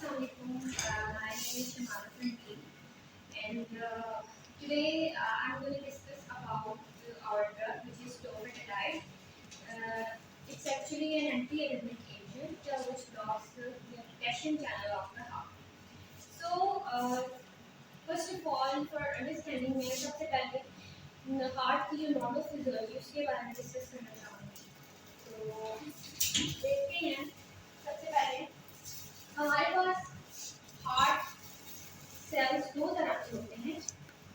My name is Shamala Sandeep, and today I'm going to discuss about our drug, which is torpedinide. It's actually an anti-arrhythmic agent which blocks the potassium channel of the heart. So, first of all, for understanding, मैं सबसे पहले heart की जो normal physiology उसके बारे में discuss करना चाहूँगी. तो देखते हैं सबसे पहले हमारे पास हार्ट सेल्स दो तरह के होते हैं.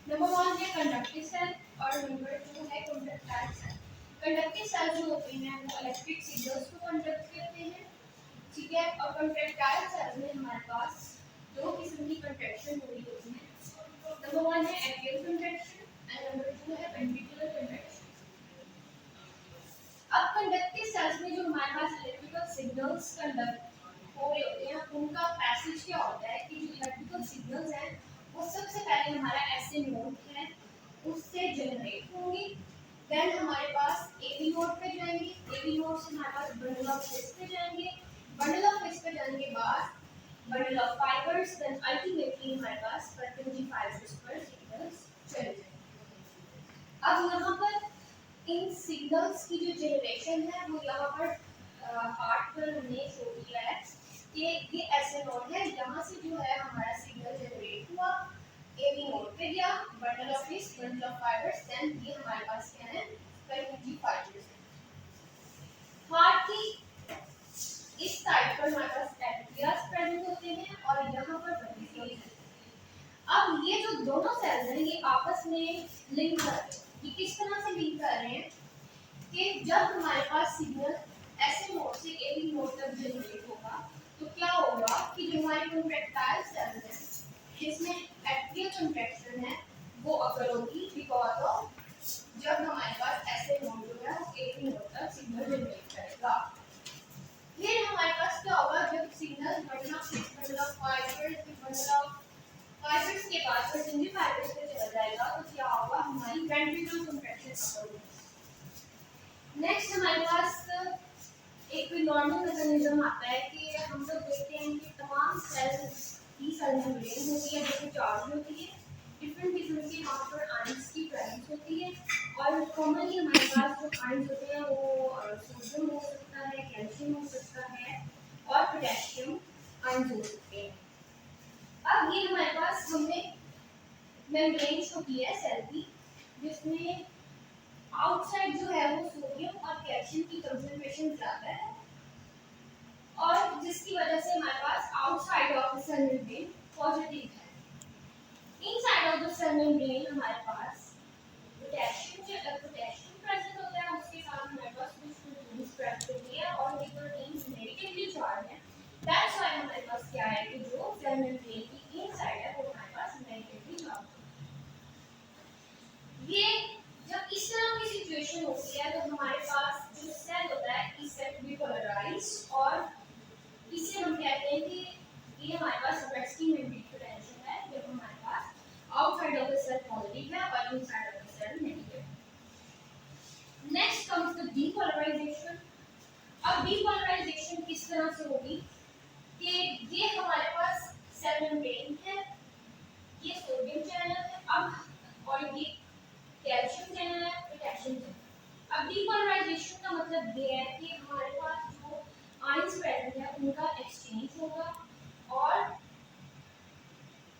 नंबर वन है कंडक्टिव सेल और नंबर टू है कंडक्टाइल सेल. कंडक्टिव सेल जो होते हैं वो इलेक्ट्रिक सिग्नल्स को कंडक्ट करते हैं, ठीक है. और कंडक्टाइल सेल में हमारे पास दो किस्म की कंट्रैक्शन हो रही होती है. नंबर वन है atrial contraction and number two है वेंट्रिकुलर कंट्रैक्शन. अब कंडक्टिव सेल्स में जो हमारे पास इलेक्ट्रिकल सिग्नल्स कंडक्ट हो रहे होते हैं उनका पैसेज क्या होता है कि जो इलेक्ट्रिकल सिग्नल्स हैं वो सबसे पहले हमारा ऐसे नोड है उससे जनरेट होंगे. देन हमारे पास एबी नोड पे जाएंगे. एबी नोड से हमारे पास बंडल ऑफ विस्क पे जाएंगे. बंडल ऑफ विस्क पे जाने के बाद bundle of fibres. Then ultimately हमारे पास पर्टिकुलर फाइबर्स पर सिग्नल्स चले जाएंगे. अब यहाँ पर इन सिग्नल्स की जो जनरेशन है वो यहाँ पर हार्ट पर हमने शो किया है कि ये ऐसे नोड है यहाँ से जो है हमारा सिग्नल जनरेट हुआ, एबी नोड पे गया, बंडल ऑफ विस्क, बंडल ऑफ फाइबर्स. देन ये हमारे पास क्या है पर्टिकुलर फाइबर्स. हार्ट की इस साइड पर हमारे पास एट्रियास प्रेजेंट होते हैं और यहाँ पर वेंट्रिकल्स. अब ये जो दोनों सेल्स हैं ये आपस में लिंक कर रहे हैं. ये किस तरह से लिंक कर रहे हैं कि जब हमारे पास सिग्नल ऐसे नोड से एबी नोड तक जनरेट होगा तो क्या होगा कि जो हमारी कंट्रैक्टाइल सेल्स हैं जिसमें एट्रियल कंट्रैक्शन है वो अगर होगी बिकॉज ऑफ जब हमारे पास ऐसे नोड जो है वो एबी नोड तक सिग्नल जनरेट करेगा. फिर हमारे पास क्या होगा जब सिग्नल बंडल ऑफ फाइबर्स के बाद पर्टिकुलर फाइबर्स पे चला जाएगा तो क्या होगा हमारी वेंट्रिकुलर कंट्रैक्शन होगी. नेक्स्ट हमारे पास एक नॉर्मल मैकेनिज्म आता है कि हम लोग देखते हैं कि तमाम सेल्स की सेल मेम्ब्रेन होती है जिसमें चार्ज होती है. डिफरेंट किस्म के वहाँ पर आयंस की प्रेजेंस होती है और कॉमनली हमारे पास जो आयंस होते हैं वो सोडियम हो सकता है, कैल्शियम हो सकता है और पोटेशियम आयंस हो सकते हैं. अब ये हमारे पास हमने मेम्ब्रेन शो की है सेल की जिसमें आउटसाइड जो है वो सोडियम और कैल्शियम की कंसंट्रेशन ज़्यादा है और जिसकी वजह से हमारे पास outside of the cell membrane positive है. Inside of the cell membrane हमारे पास पोटेशियम प्रेजेंट होता है. उसके साथ हमारे पास कुछ प्रोटीन्स प्रेजेंट होती है और ये प्रोटीन्स नेगेटिवली चार्ज है. दैट्स व्हाई हमारे पास क्या है कि जो सेल मेम्ब्रेन की इनसाइड है वो हमारे पास नेगेटिवली चार्ज है. ये जब इस तरह की सिचुएशन होती है तो हमारे पास जो सेल होता है इस सेल टू बी पोलराइज्ड और इसे हम कहते हैं कि ये हमारे पास रेस्टिंग मेम्ब्रेन पोटेंशियल है जब हमारे पास outside of the cell positive है और inside of the cell negative है. Next comes the depolarization. अब डीपोलराइजेशन किस तरह से होगी कि ये हमारे पास सेल मेम्ब्रेन है, ये सोडियम चैनल है अब और ये कैल्शियम चैनल है, पोटेशियम चैनल. अब डीपोलराइजेशन का मतलब ये है कि हमारे पास जो आयंस प्रेजेंट है उनका एक्सचेंज होगा और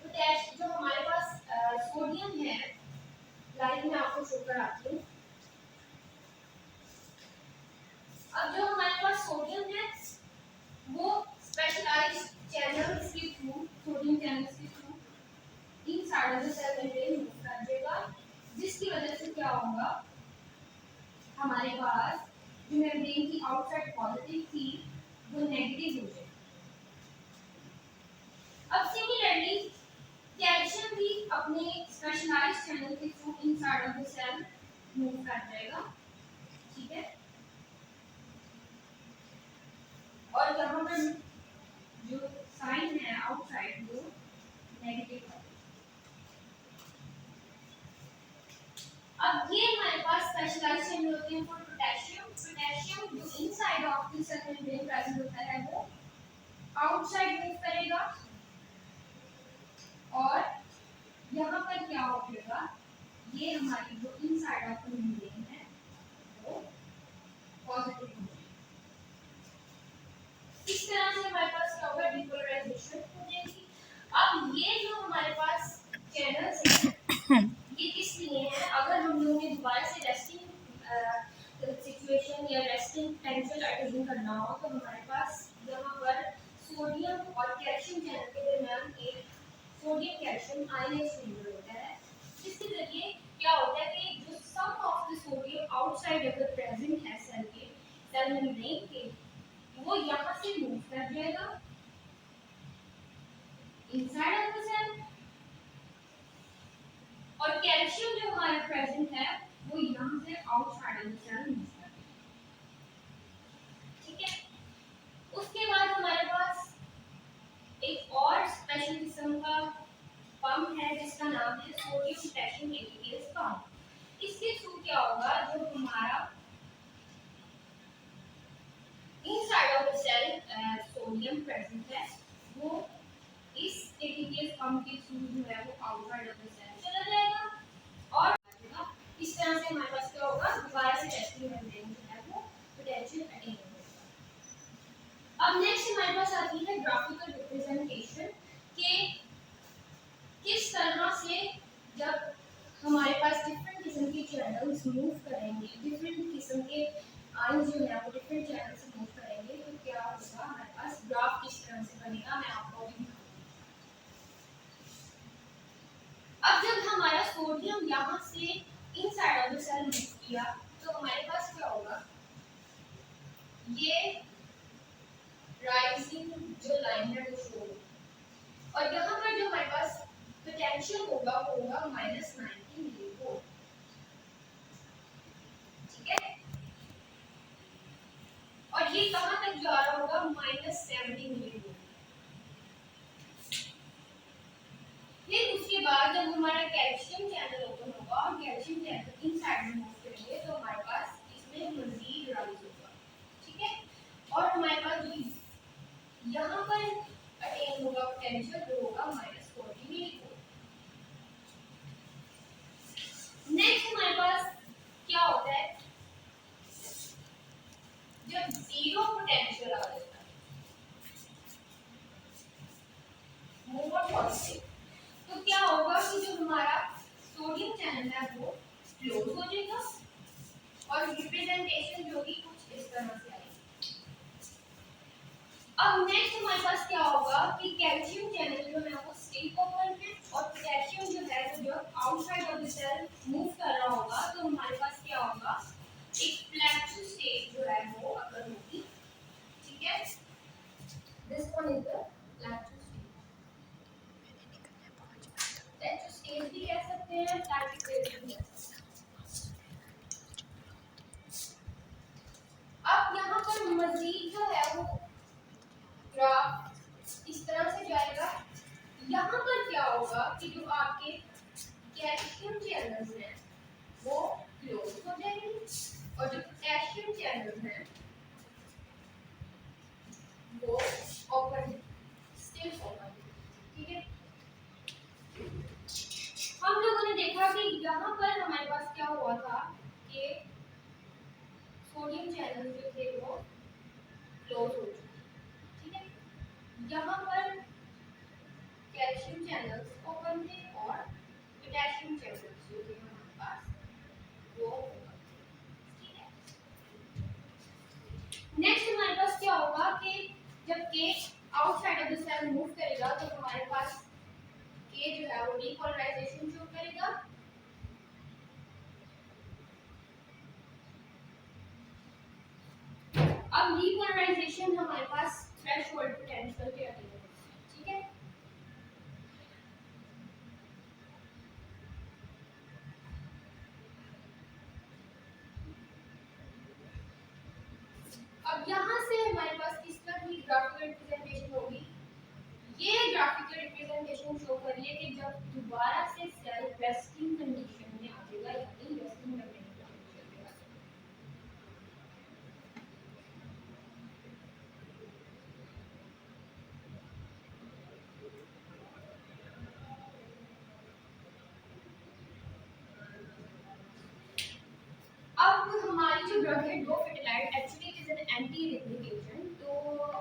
पोटेशियम जो हमारे पास सोडियम है लाइक मैं आपको शो कराती हूँ. अब जो हमारे पास सोडियम है वो स्पेशलाइज्ड चैनल्स के थ्रू सोडियम चैनल्स के through inside of the cell membrane move कर जाएगा जिसकी वजह से क्या होगा हमारे पास जो मेम्ब्रेन की आउटसाइड पॉजिटिव थी वो नेगेटिव हो जाएगी. अब सिमिलरली कैल्शियम भी अपने स्पेशलाइज्ड चैनल के through inside of the cell move कर जाएगा, ठीक है. और यहाँ पर जो साइन है आउटसाइड वो नेगेटिव है. अब ये हमारे पास स्पेशलाइज्ड चैनल होते हैं फॉर पोटेशियम. पोटेशियम जो inside of the cell membrane present होता है वो आउटसाइड मूव करेगा और यहाँ पर क्या होगा, ये हमारी जो इनसाइड ऑफ द मेम्ब्रेन है वो पॉजिटिव होगी। इस तरह से हमारे पास क्या होगा, डिपोलराइजेशन हो जाएगी। अब ये जो हमारे पास चैनल्स हैं ये किस लिए हैं, अगर हम लोगों ने दोबारा से रेस्टिंग सिचुएशन या रेस्टिंग टेंशन अटेन करना हो तो हमारे पास यहाँ पर सोडियम और कैल्शियम चैनल के दरमियान एक सोडियम कैल्शियम आयनाइज फिल्टर होता है, जिसके जरिए क्या होता है कि जो सम ऑफ द सोडियम आउटसाइड अगर प्रेजेंट है सेल मेम्ब्रेन के, वो यहाँ से मूव कर जाएगा इनसाइड ऑफ द सेल, और कैल्शियम जो हमारा प्रेजेंट है वो यहाँ से outside of the cell move कर जाएगा। ठीक है, उसके बाद हमारे पास एक और स्पेशल किस्म का पंप है जिसका नाम है सोडियम पोटेशियम एटीपीएस पंप। इसके थ्रू क्या होगा, जो हमारा inside of the cell sodium present है वो इस एटीपीएस पंप के थ्रू जो है वो आउटसाइड ऑफ द सेल चला जाएगा और इस तरह से हमारे पास क्या होगा, दोबारा से रेस्टिंग मेम्ब्रेन जो है वो पोटेंशियल अटेन होगा। अब नेक्स्ट हमारे पास आती है ग्राफिकल रिप्रेजेंटेशन के किस तरह से जब हमारे पास डिफरेंट किस्म के चैनल्स मूव करेंगे, डिफरेंट किस्म के आयन जो है वो डिफरेंट चैनल से मूव करेंगे तो क्या होगा, हमारे पास ग्राफ किस तरह से बनेगा मैं आपको अभी दिखाऊंगी। अब जब हमारा सोडियम यहाँ से inside of the cell move किया तो हमारे पास क्या होगा, ये राइजिंग जो लाइन है वो शो होगी और यहाँ पर जो हमारे पास पोटेंशियल होगा वो होगा -90 मिलीवोल्ट। ठीक है, और ये कहां तक जा रहा होगा, -70 मिलीवोल्ट। फिर उसके बाद जब हमारा कैल्शियम चैनल ओपन होगा और कैल्शियम चैनल इनसाइड में मूव करेंगे तो हमारे पास इसमें मजीद राइज होगा। ठीक है, और हमारे पास जो यहाँ पर अटेन होगा पोटेंशियल वो होगा -40 मिलीवोल्ट। नेक्स्ट हमारे पास क्या होता है, जब जीरो पोटेंशियल आ जाता है मोर पॉजिटिव, तो क्या होगा कि जो हमारा सोडियम चैनल है वो क्लोज हो जाएगा और रिप्रेजेंटेशन जो कि कुछ इस तरह से आएगी। अब नेक्स्ट हमारे पास क्या होगा कि कैल्शियम चैनल जो है वो स्टिल ओपन है और पोटेशियम जो है वो जो outside of the cell move कर रहा होगा तो हमारे पास क्या होगा, एक प्लेटो स्टेट जो है वो अगर होगी। ठीक है, this one is the plateau state भी कह सकते हैं, प्लेटो स्टेट भी कह सकते हैं। अब यहाँ पर मजीद जो है वो ग्राफ इस तरह से जाएगा, यहाँ पर क्या होगा कि जो आपके कैल्शियम चैनल्स हैं वो क्लोज हो जाएंगे और जो पोटेशियम चैनल्स हैं वो ओपन, स्टिल ओपन। ठीक है, हम लोगों ने देखा कि यहाँ पर हमारे पास क्या हुआ था कि सोडियम चैनल जो थे वो क्लोज हो चुके। ठीक है, यहाँ पर कैल्शियम चैनल्स ओपन थे और पोटेशियम चैनल्स जो थे हमारे पास वो ओपन थे। ठीक है, नेक्स्ट हमारे पास क्या होगा कि जब के outside of the cell move करेगा तो हमारे पास के जो है वो डीपोलराइजेशन शो करेगा। अब डीपोलराइजेशन हमारे पास थ्रेशोल्ड पोटेंशियल के अधीन है। ठीक है, अब यहाँ से हमारे पास किस तरह की ग्राफिकल रिप्रेजेंटेशन होगी, ये ग्राफिकल रिप्रेजेंटेशन शो करिए कि जब दोबारा से सेल रेस्टिंग कंडीशन में आ जाएगा यानी रेस्टिंग मेम्ब्रेन अब हमारी जो ड्रग है dofetilide actually is an anti rhythmic agent. तो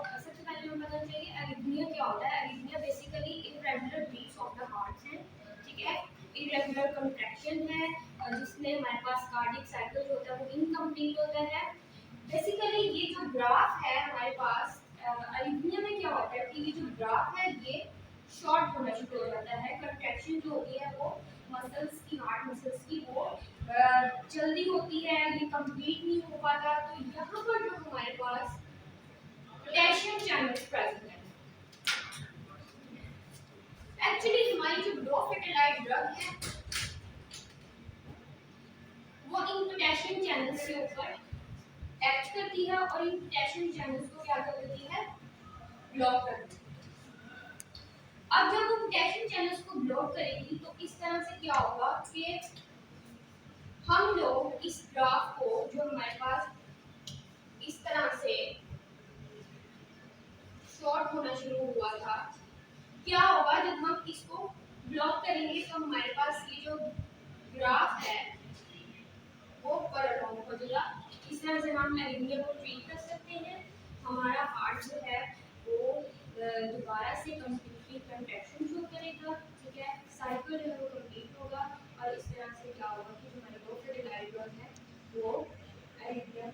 सबसे पहले हमें पता चाहिए एरिथमिया क्या होता है। Arrhythmia basically irregular beats of the heart है, ठीक है, इरेगुलर कंट्रैक्शन है, जिसमें हमारे पास कार्डियक साइकिल जो होता है वो इनकम्प्लीट होता है। बेसिकली ये जो ग्राफ है हमारे पास एरिथमिया में क्या होता है कि ये जो ग्राफ है ये शॉर्ट होना शुरू हो जाता है। कंट्रैक्शन जो होती है वो मसल्स की, हार्ट मसल्स की, वो जल्दी होती है, ये कंप्लीट नहीं हो पाता। तो यहाँ पर जो हमारे पास पोटेशियम चैनल्स प्रेजेंट है। एक्चुअली हमारी जो डोफेटिलाइड ड्रग है वो इन पोटेशियम चैनल्स के ऊपर एक्ट करती है और इन पोटेशियम चैनल्स को क्या कर देती है, ब्लॉक कर देती है। अब जब वो पोटेशियम चैनल्स को ब्लॉक करेगी तो इस तरह से क्या होगा कि हम लोग इस ग्राफ को जो हमारे पास इस तरह से शॉर्ट होना शुरू हुआ था, क्या होगा जब हम इसको ब्लॉक करेंगे तो हमारे पास ये जो ग्राफ है वो पैरेलल हो जाएगा। इस तरह से हम एरिथमिया को ट्रीट कर सकते हैं। हमारा हार्ट जो है वो दोबारा से कंप्लीटली कंट्रैक्शन शुरू करेगा, ठीक है, साइकिल जो है वो कंप्लीट होगा और इस तरह से क्या होगा कि जो हमारी डोफेटिलाइड ड्रग है वो एरिथमिया